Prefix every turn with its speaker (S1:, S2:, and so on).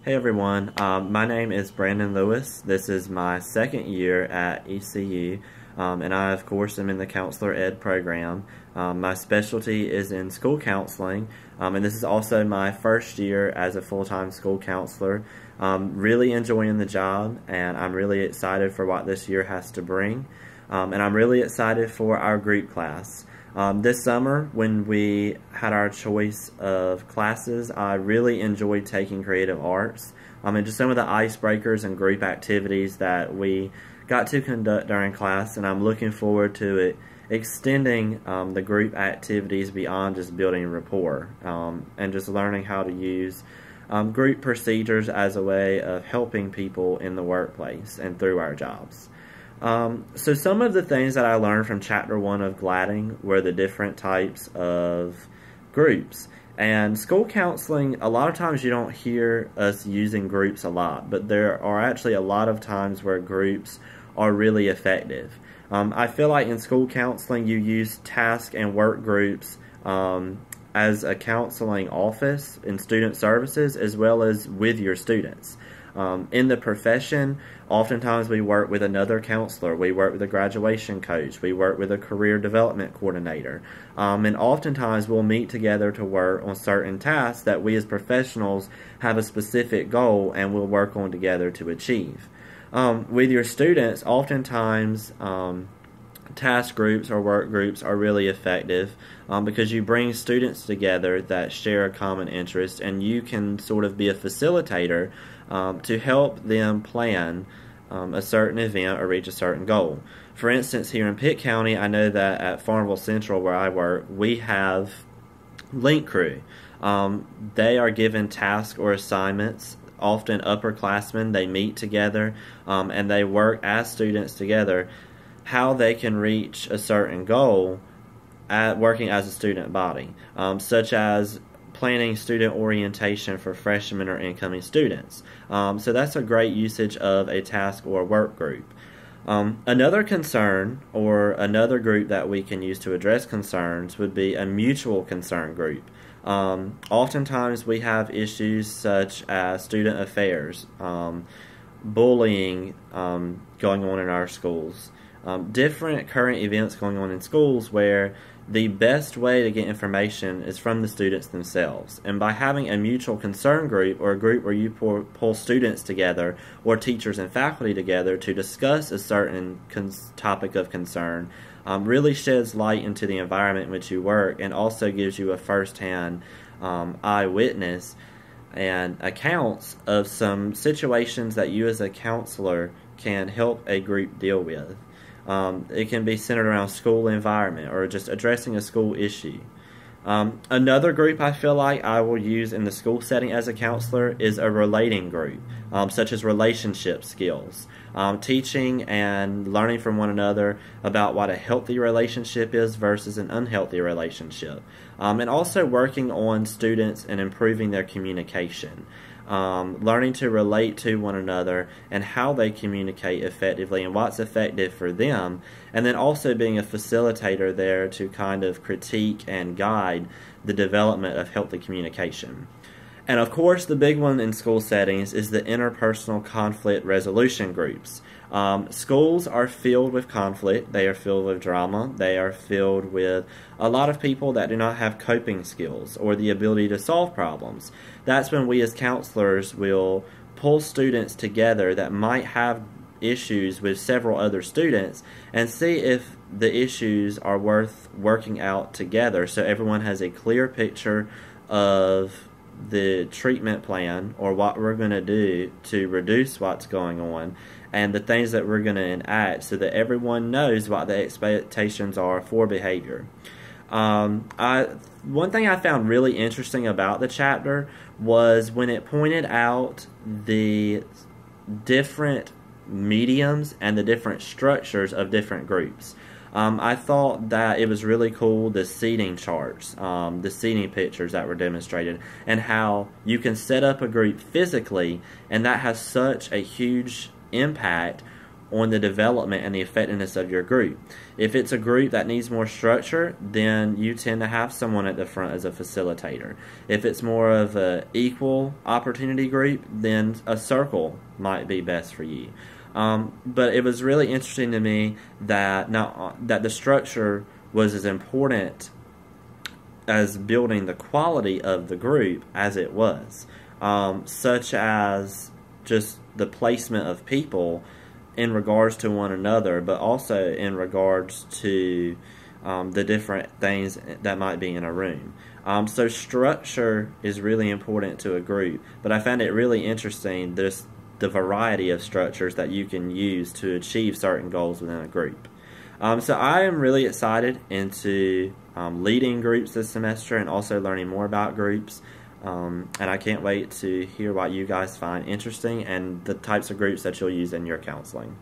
S1: Hey everyone, my name is Brandon Lewis. This is my second year at ECU, and I of course am in the Counselor Ed program. My specialty is in school counseling, and this is also my first year as a full-time school counselor. Really enjoying the job, and I'm really excited for what this year has to bring, and I'm really excited for our group class. This summer, when we had our choice of classes, I really enjoyed taking creative arts, and just some of the icebreakers and group activities that we got to conduct during class, and I'm looking forward to it extending the group activities beyond just building rapport, and just learning how to use group procedures as a way of helping people in the workplace and through our jobs. So some of the things that I learned from Chapter 1 of GLADing were the different types of groups. And school counseling, a lot of times you don't hear us using groups a lot, but there are actually a lot of times where groups are really effective. I feel like in school counseling you use task and work groups as a counseling office in student services as well as with your students. In the profession, oftentimes we work with another counselor, we work with a graduation coach, we work with a career development coordinator, and oftentimes we'll meet together to work on certain tasks that we as professionals have a specific goal and we'll work on together to achieve. With your students, oftentimes task groups or work groups are really effective because you bring students together that share a common interest, and you can sort of be a facilitator to help them plan a certain event or reach a certain goal. For instance, here in Pitt County, I know that at Farmville Central, where I work, we have Link Crew. They are given tasks or assignments, often upperclassmen. They meet together and they work as students together how they can reach a certain goal at working as a student body, such as planning student orientation for freshmen or incoming students. So that's a great usage of a task or work group. Another concern or another group that we can use to address concerns would be a mutual concern group. Oftentimes we have issues such as student affairs, bullying going on in our schools, different current events going on in schools where the best way to get information is from the students themselves. And by having a mutual concern group, or a group where you pull students together or teachers and faculty together to discuss a certain topic of concern, really sheds light into the environment in which you work, and also gives you a first-hand eyewitness and accounts of some situations that you as a counselor can help a group deal with. It can be centered around school environment or just addressing a school issue. Another group I feel like I will use in the school setting as a counselor is a relating group, such as relationship skills, teaching and learning from one another about what a healthy relationship is versus an unhealthy relationship, and also working on students and improving their communication. Learning to relate to one another and how they communicate effectively and what's effective for them, and then also being a facilitator there to kind of critique and guide the development of healthy communication. And of course, the big one in school settings is the interpersonal conflict resolution groups. Schools are filled with conflict, they are filled with drama, they are filled with a lot of people that do not have coping skills or the ability to solve problems. That's when we as counselors will pull students together that might have issues with several other students and see if the issues are worth working out together, so everyone has a clear picture of the treatment plan or what we're going to do to reduce what's going on and the things that we're going to enact, so that everyone knows what the expectations are for behavior. One thing I found really interesting about the chapter was when it pointed out the different mediums and the different structures of different groups. I thought that it was really cool, the seating charts, the seating pictures that were demonstrated, and how you can set up a group physically, and that has such a huge impact on the development and the effectiveness of your group. If it's a group that needs more structure, then you tend to have someone at the front as a facilitator. If it's more of an equal opportunity group, then a circle might be best for you. But it was really interesting to me that that the structure was as important as building the quality of the group as it was, such as just the placement of people in regards to one another, but also in regards to the different things that might be in a room. So structure is really important to a group, but I found it really interesting the variety of structures that you can use to achieve certain goals within a group. So I am really excited into leading groups this semester and also learning more about groups. And I can't wait to hear what you guys find interesting and the types of groups that you'll use in your counseling.